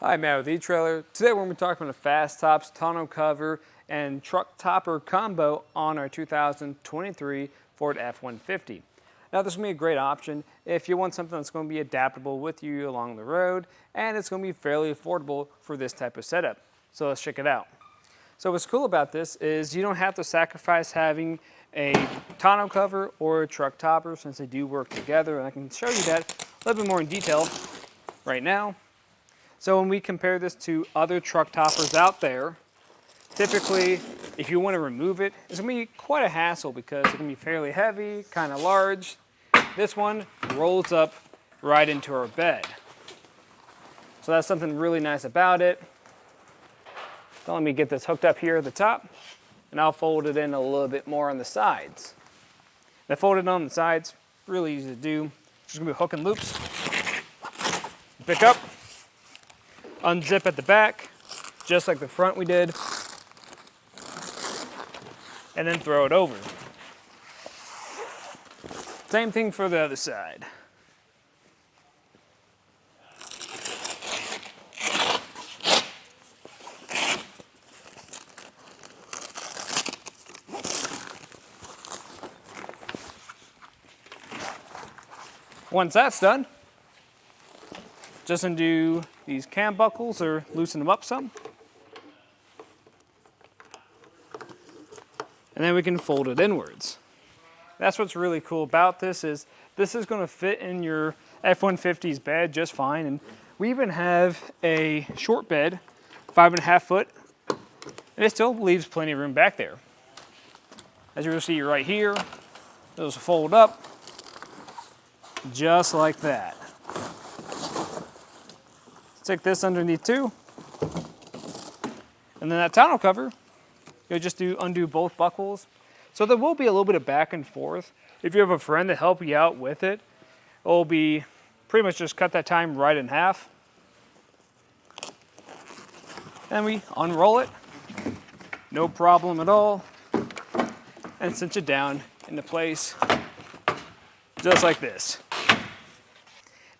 Hi, Matt with eTrailer. Today we're going to be talking about a Fas-top tonneau cover and truck topper combo on our 2023 Ford F-150. Now this is going to be a great option if you want something that's going to be adaptable with you along the road, and it's going to be fairly affordable for this type of setup. So let's check it out. So what's cool about this is you don't have to sacrifice having a tonneau cover or a truck topper since they do work together, and I can show you that a little bit more in detail right now. So when we compare this to other truck toppers out there, typically if you want to remove it, it's going to be quite a hassle because it's going to be fairly heavy, kind of large. This one rolls up right into our bed. So that's something really nice about it. So let me get this hooked up here at the top, and I'll fold it in a little bit more on the sides. Now folded on the sides, really easy to do. Just going to be hooking loops. Pick up. Unzip at the back, just like the front we did, and then throw it over. Same thing for the other side. Once that's done, just undo these cam buckles or loosen them up some. And then we can fold it inwards. That's what's really cool about this is going to fit in your F-150's bed just fine. And we even have a short bed, 5.5 foot, and it still leaves plenty of room back there. As you'll see right here, those fold up just like that. Stick this underneath too. And then that tonneau cover, you'll just undo both buckles. So there will be a little bit of back and forth. If you have a friend to help you out with it, it'll be pretty much just cut that time right in half. And we unroll it, no problem at all, and cinch it down into place just like this.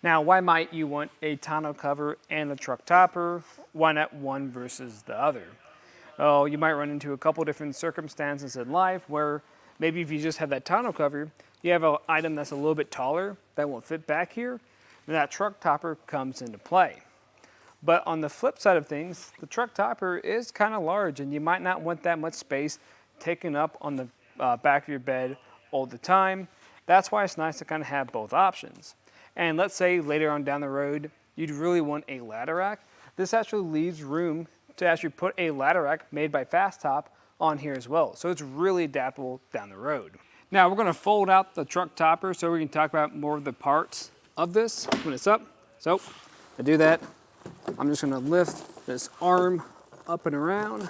Now, why might you want a tonneau cover and a truck topper? Why not one versus the other? Oh, you might run into a couple different circumstances in life where maybe if you just have that tonneau cover, you have an item that's a little bit taller that won't fit back here, then that truck topper comes into play. But on the flip side of things, the truck topper is kind of large and you might not want that much space taken up on the back of your bed all the time. That's why it's nice to kind of have both options. And let's say later on down the road, you'd really want a ladder rack. This actually leaves room to actually put a ladder rack made by Fas-top on here as well. So it's really adaptable down the road. Now we're gonna fold out the truck topper so we can talk about more of the parts of this when it's up. So to do that, I'm just gonna lift this arm up and around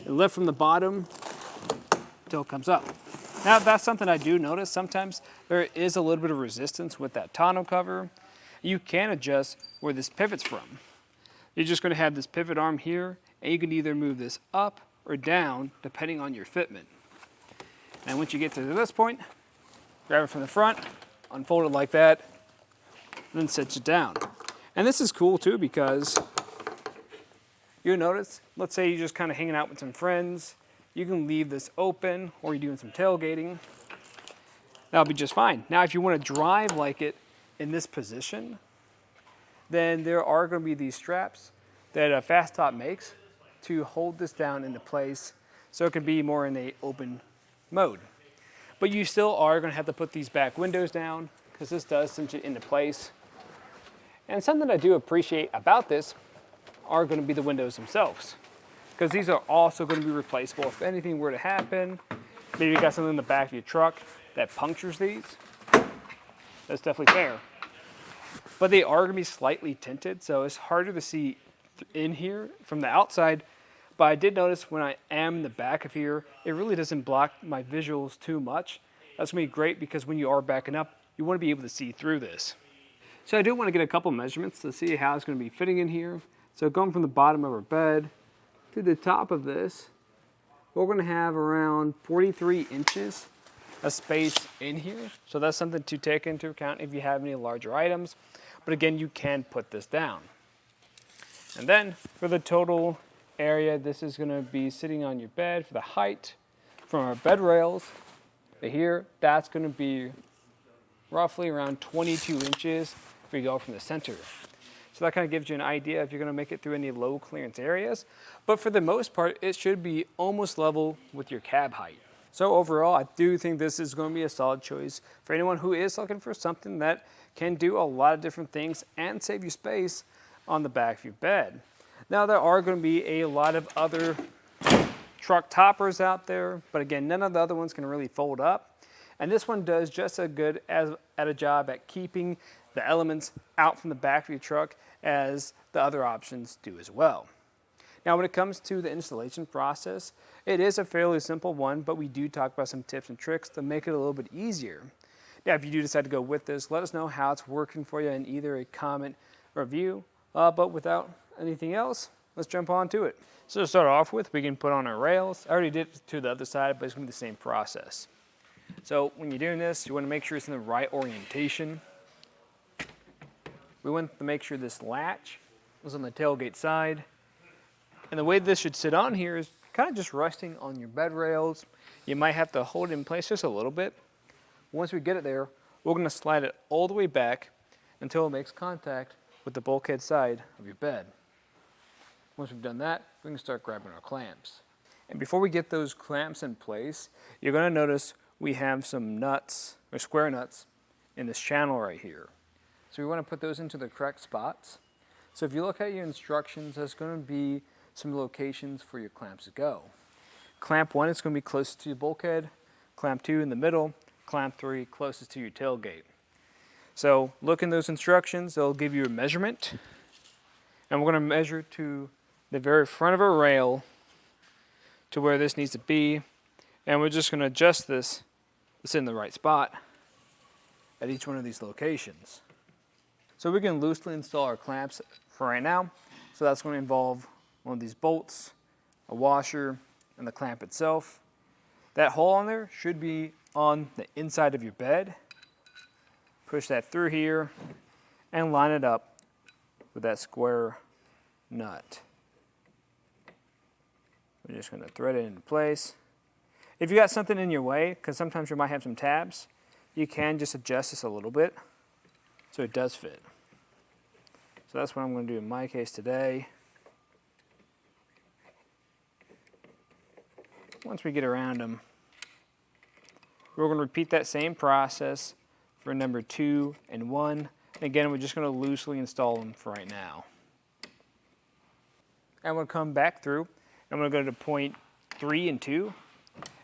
and lift from the bottom until it comes up. Now that's something I do notice. Sometimes there is a little bit of resistance with that tonneau cover. You can adjust where this pivots from. You're just going to have this pivot arm here, and you can either move this up or down depending on your fitment. And once you get to this point, grab it from the front, unfold it like that, and then cinch it down. And this is cool too because you'll notice, let's say you're just kind of hanging out with some friends, you can leave this open, or you're doing some tailgating. That'll be just fine. Now, if you want to drive like it in this position, then there are going to be these straps that a Fas-top makes to hold this down into place so it can be more in an open mode. But you still are going to have to put these back windows down because this does cinch it into place. And something I do appreciate about this are going to be the windows themselves, because these are also going to be replaceable if anything were to happen. Maybe you got something in the back of your truck that punctures these. That's definitely fair. But they are going to be slightly tinted, so it's harder to see in here from the outside. But I did notice when I am in the back of here, it really doesn't block my visuals too much. That's going to be great because when you are backing up, you want to be able to see through this. So I do want to get a couple measurements to see how it's going to be fitting in here. So going from the bottom of our bed to the top of this, we're going to have around 43 inches of space in here. So that's something to take into account if you have any larger items. But again, you can put this down. And then for the total area, this is going to be sitting on your bed for the height from our bed rails to here. That's going to be roughly around 22 inches if we go from the center. So that kind of gives you an idea if you're going to make it through any low clearance areas. But for the most part, it should be almost level with your cab height. So overall, I do think this is going to be a solid choice for anyone who is looking for something that can do a lot of different things and save you space on the back of your bed. Now, there are going to be a lot of other truck toppers out there, but again, none of the other ones can really fold up. And this one does just as good at a job at keeping the elements out from the back of your truck as the other options do as well. Now, when it comes to the installation process, it is a fairly simple one, but we do talk about some tips and tricks to make it a little bit easier. Now, if you do decide to go with this, let us know how it's working for you in either a comment or review. But without anything else, let's jump on to it. So to start off with, we can put on our rails. I already did it to the other side, but it's going to be the same process. So when you're doing this, you want to make sure it's in the right orientation. We want to make sure this latch is on the tailgate side. And the way this should sit on here is kind of just resting on your bed rails. You might have to hold it in place just a little bit. Once we get it there, we're going to slide it all the way back until it makes contact with the bulkhead side of your bed. Once we've done that, we can start grabbing our clamps. And before we get those clamps in place, you're going to notice we have some nuts, or square nuts, in this channel right here. So we want to put those into the correct spots. So if you look at your instructions, there's going to be some locations for your clamps to go. Clamp 1 is going to be closest to your bulkhead, clamp 2 in the middle, clamp 3 closest to your tailgate. So look in those instructions, they'll give you a measurement, and we're going to measure to the very front of our rail to where this needs to be, and we're just going to adjust this to sit in the right spot at each one of these locations. So we can loosely install our clamps for right now, so that's going to involve one of these bolts, a washer, and the clamp itself. That hole on there should be on the inside of your bed. Push that through here and line it up with that square nut. We're just going to thread it into place. If you got something in your way, because sometimes you might have some tabs, you can just adjust this a little bit so it does fit. So that's what I'm going to do in my case today. Once we get around them, we're going to repeat that same process for number 2 and 1. And again, we're just going to loosely install them for right now. And we'll come back through. I'm going to go to point 3 and 2,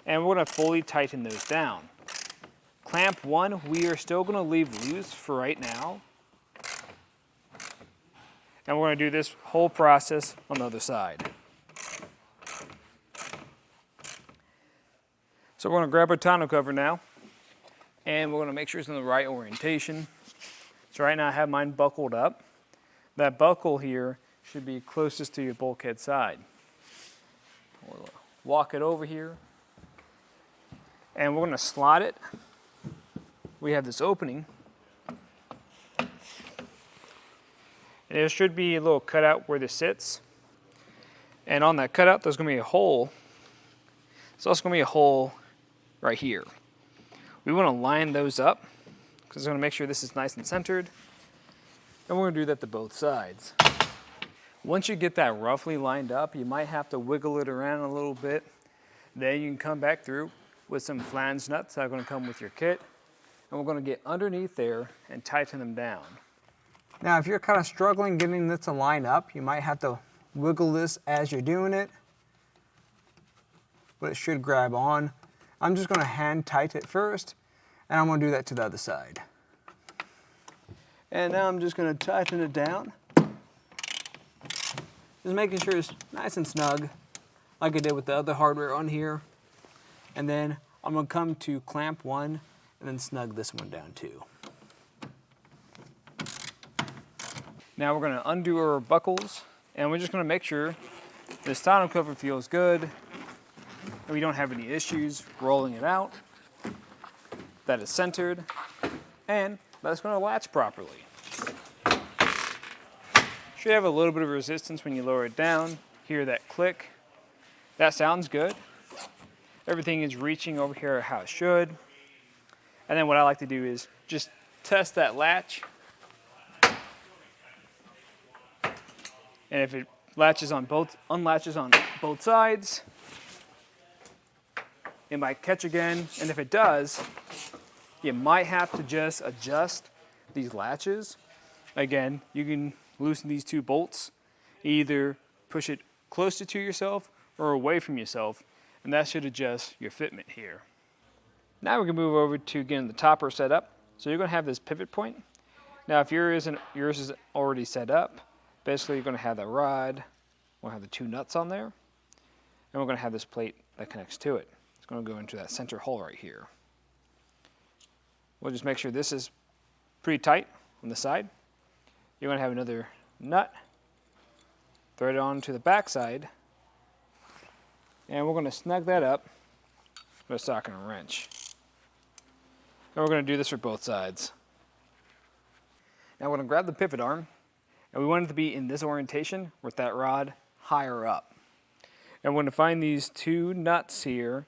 and we're going to fully tighten those down. Clamp 1, we are still going to leave loose for right now. And we're going to do this whole process on the other side. So we're going to grab our tonneau cover now, and we're going to make sure it's in the right orientation. So right now I have mine buckled up. That buckle here should be closest to your bulkhead side. We'll walk it over here, and we're going to slot it. We have this opening, and there should be a little cutout where this sits. And on that cutout, there's going to be a hole. There's also going to be a hole right here. We want to line those up because it's going to make sure this is nice and centered. And we're going to do that to both sides. Once you get that roughly lined up, you might have to wiggle it around a little bit. Then you can come back through with some flange nuts that are going to come with your kit. And we're going to get underneath there and tighten them down. Now, if you're kind of struggling getting this to line up, you might have to wiggle this as you're doing it, but it should grab on. I'm just going to hand tighten it first, and I'm going to do that to the other side. And now I'm just going to tighten it down. Just making sure it's nice and snug, like I did with the other hardware on here. And then I'm going to come to clamp 1 and then snug this one down too. Now we're going to undo our buckles, and we're just going to make sure this tonneau cover feels good, and we don't have any issues rolling it out, that it's centered, and that it's going to latch properly. Should have a little bit of resistance when you lower it down. Hear that click. That sounds good. Everything is reaching over here how it should. And then what I like to do is just test that latch. And if it unlatches on both sides, it might catch again. And if it does, you might have to just adjust these latches. Again, you can loosen these two bolts, either push it closer to yourself or away from yourself, and that should adjust your fitment here. Now we can move over to getting the topper set up. So you're going to have this pivot point. Now if yours is already set up, basically you're going to have the rod, we'll have the two nuts on there, and we're going to have this plate that connects to it. It's going to go into that center hole right here. We'll just make sure this is pretty tight on the side. You're going to have another nut, thread it onto the back side, and we're going to snug that up with a socket and a wrench. And we're going to do this for both sides. Now we're going to grab the pivot arm, and we want it to be in this orientation with that rod higher up. And we're going to find these two nuts here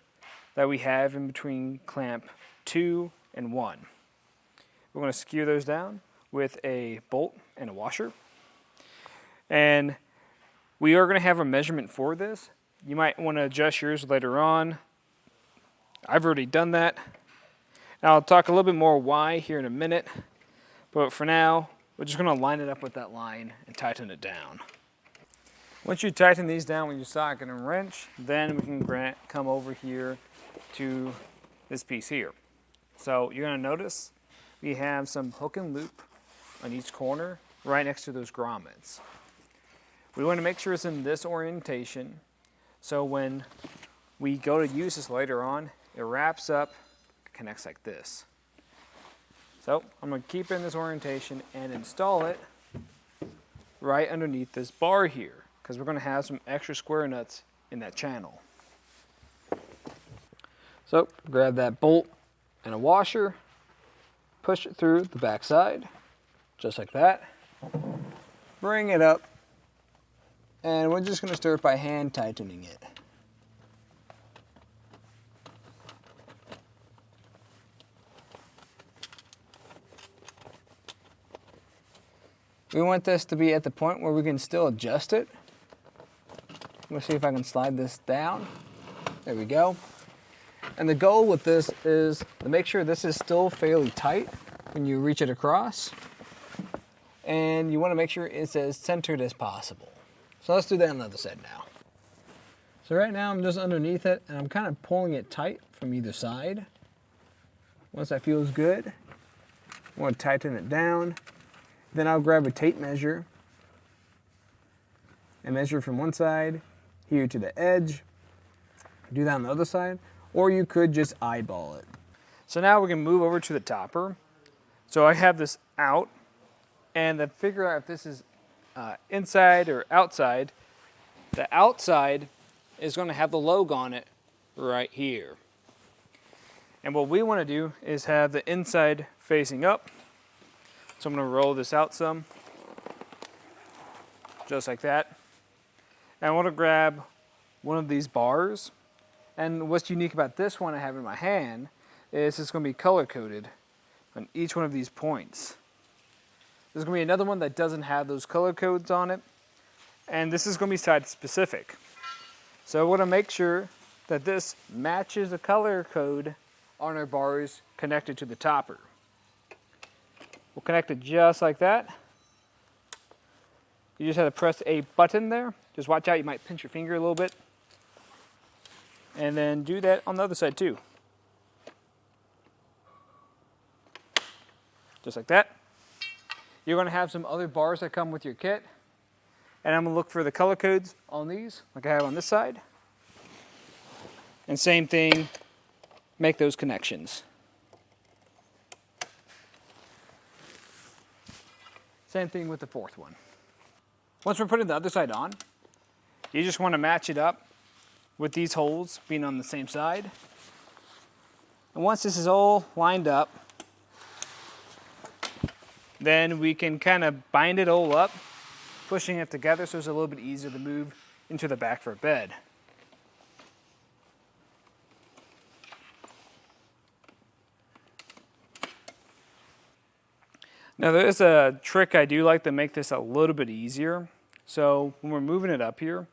that we have in between clamp 2 and 1. We're going to skew those down with a bolt and a washer. And we are going to have a measurement for this. You might want to adjust yours later on. I've already done that. And I'll talk a little bit more why here in a minute. But for now, we're just going to line it up with that line and tighten it down. Once you tighten these down with your socket and wrench, then we can come over here to this piece here. So you're going to notice we have some hook and loop on each corner right next to those grommets. We want to make sure it's in this orientation so when we go to use this later on, it wraps up, connects like this. So I'm going to keep it in this orientation and install it right underneath this bar here because we're going to have some extra square nuts in that channel. So grab that bolt and a washer, push it through the back side, just like that. Bring it up, and we're just going to start by hand tightening it. We want this to be at the point where we can still adjust it. Let's see if I can slide this down. There we go. And the goal with this is to make sure this is still fairly tight when you reach it across. And you want to make sure it's as centered as possible. So let's do that on the other side now. So right now I'm just underneath it and I'm kind of pulling it tight from either side. Once that feels good, I want to tighten it down. Then I'll grab a tape measure and measure from one side here to the edge. Do that on the other side, or you could just eyeball it. So now we can move over to the topper. So I have this out, and to figure out if this is inside or outside, the outside is going to have the logo on it right here. And what we want to do is have the inside facing up. So I'm going to roll this out some, just like that. And I want to grab one of these bars. And what's unique about this one I have in my hand is it's going to be color-coded on each one of these points. There's going to be another one that doesn't have those color codes on it. And this is going to be site-specific. So I want to make sure that this matches the color code on our bars connected to the topper. We'll connect it just like that. You just have to press a button there. Just watch out, you might pinch your finger a little bit. And then do that on the other side too. Just like that. You're going to have some other bars that come with your kit. And I'm going to look for the color codes on these, like I have on this side. And same thing, make those connections. Same thing with the fourth one. Once we're putting the other side on, you just want to match it up with these holes being on the same side. And once this is all lined up, then we can kind of bind it all up pushing it together so it's a little bit easier to move into the back of our bed. Now there's a trick I do like to make this a little bit easier. So when we're moving it up here,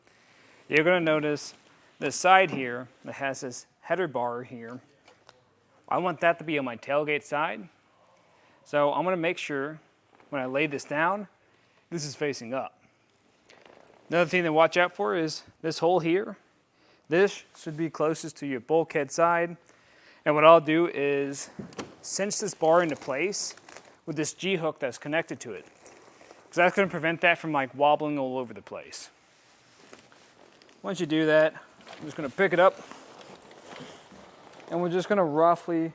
you're going to notice this side here that has this header bar here. I want that to be on my tailgate side. So I'm going to make sure when I lay this down, this is facing up. Another thing to watch out for is this hole here. This should be closest to your bulkhead side. And what I'll do is cinch this bar into place with this G-hook that's connected to it. Because that's going to prevent that from like wobbling all over the place. Once you do that, I'm just going to pick it up and we're just going to roughly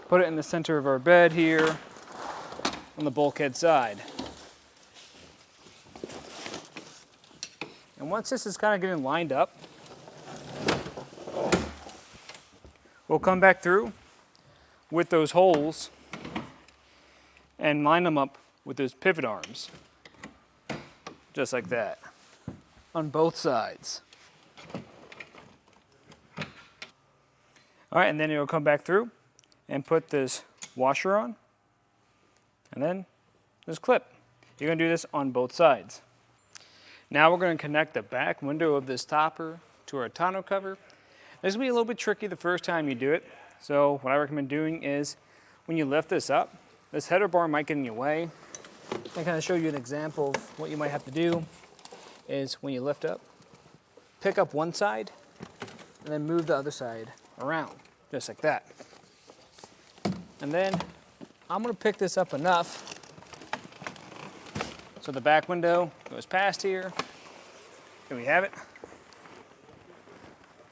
put it in the center of our bed here on the bulkhead side. And once this is kind of getting lined up, we'll come back through with those holes and line them up with those pivot arms, just like that, on both sides. All right, and then you'll come back through and put this washer on, and then this clip. You're gonna do this on both sides. Now we're gonna connect the back window of this topper to our tonneau cover. This will be a little bit tricky the first time you do it, so what I recommend doing is when you lift this up, this header bar might get in your way. I kind of show you an example of what you might have to do is when you lift up, pick up one side and then move the other side around, just like that. And then I'm going to pick this up enough so the back window goes past here. Here we have it.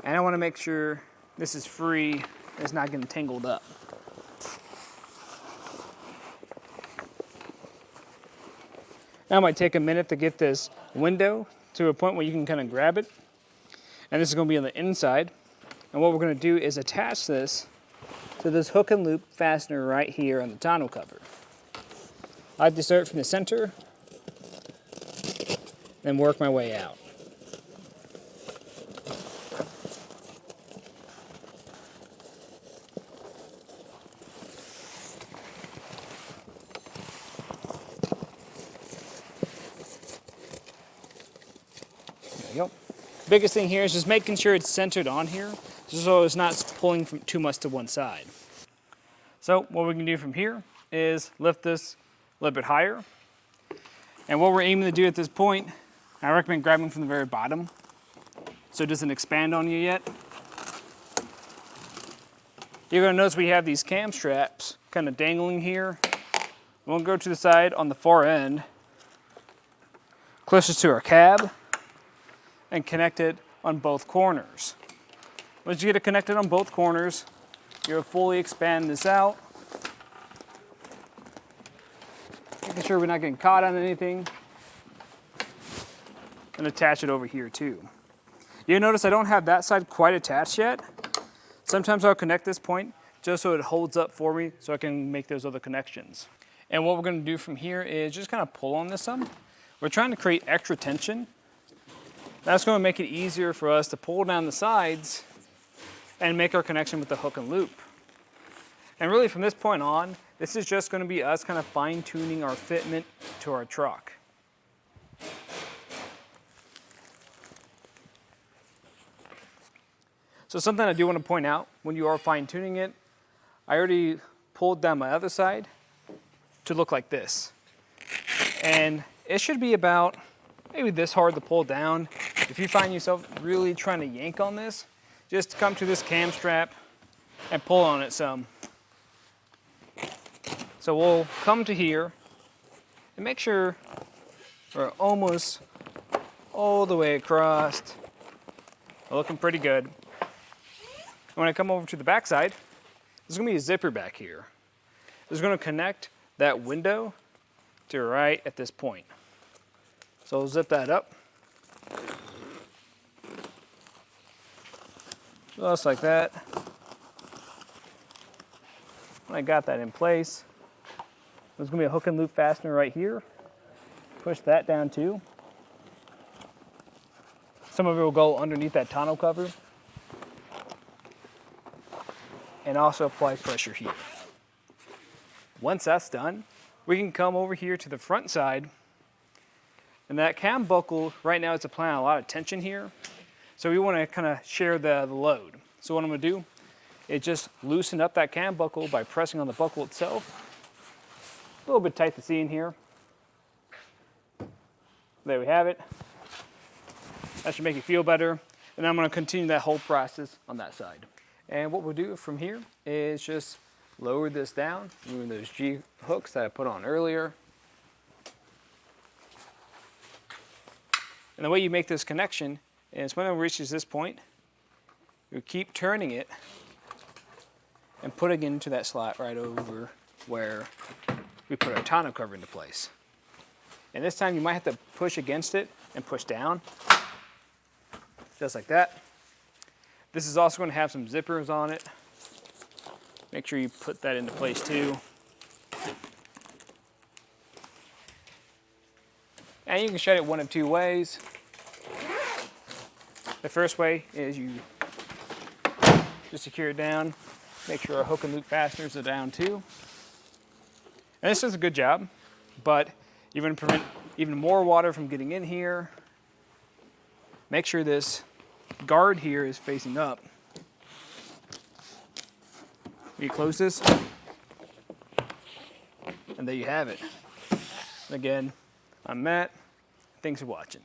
And I want to make sure this is free and it's not getting tangled up. Now it might take a minute to get this window to a point where you can kind of grab it. And this is going to be on the inside. And what we're going to do is attach this to this hook and loop fastener right here on the tonneau cover. I like to start from the center, then work my way out. There you go. Biggest thing here is just making sure it's centered on here so it's not pulling from too much to one side. So what we can do from here is lift this a little bit higher. And what we're aiming to do at this point, I recommend grabbing from the very bottom so it doesn't expand on you yet. You're going to notice we have these cam straps kind of dangling here. We'll go to the side on the far end, closest to our cab, and connect it on both corners. Once you get it connected on both corners, you'll fully expand this out, making sure we're not getting caught on anything, and attach it over here too. You'll notice I don't have that side quite attached yet. Sometimes I'll connect this point just so it holds up for me so I can make those other connections. And what we're going to do from here is just kind of pull on this some. We're trying to create extra tension. That's going to make it easier for us to pull down the sides and make our connection with the hook and loop. And really from this point on, this is just going to be us kind of fine-tuning our fitment to our truck. So something I do want to point out, when you are fine-tuning it, I already pulled down my other side to look like this. And it should be about maybe this hard to pull down. If you find yourself really trying to yank on this, just come to this cam strap and pull on it some. So we'll come to here and make sure we're almost all the way across. We're looking pretty good. When I come over to the back side, there's going to be a zipper back here. It's going to connect that window to right at this point. So we'll zip that up. Just like that. When I got that in place, there's going to be a hook and loop fastener right here. push that down too. Some of it will go underneath that tonneau cover. And also apply pressure here. Once that's done, we can come over here to the front side. And that cam buckle right now is applying a lot of tension here. So we want to kind of share the load. So what I'm going to do is just loosen up that cam buckle by pressing on the buckle itself. A little bit tight to see in here. There we have it. That should make it feel better. And I'm going to continue that whole process on that side. And what we'll do from here is just lower this down, moving those G hooks that I put on earlier. And the way you make this connection is when it reaches this point, you keep turning it and putting it into that slot right over where we put our tonneau cover into place. And this time you might have to push against it and push down, just like that. This is also going to have some zippers on it. Make sure you put that into place too. And you can shut it one of two ways. The first way is you just secure it down. Make sure our hook and loop fasteners are down too. And this does a good job, but you're going to prevent even more water from getting in here. Make sure this guard here is facing up. You close this, and there you have it. Again, I'm Matt. Thanks for watching.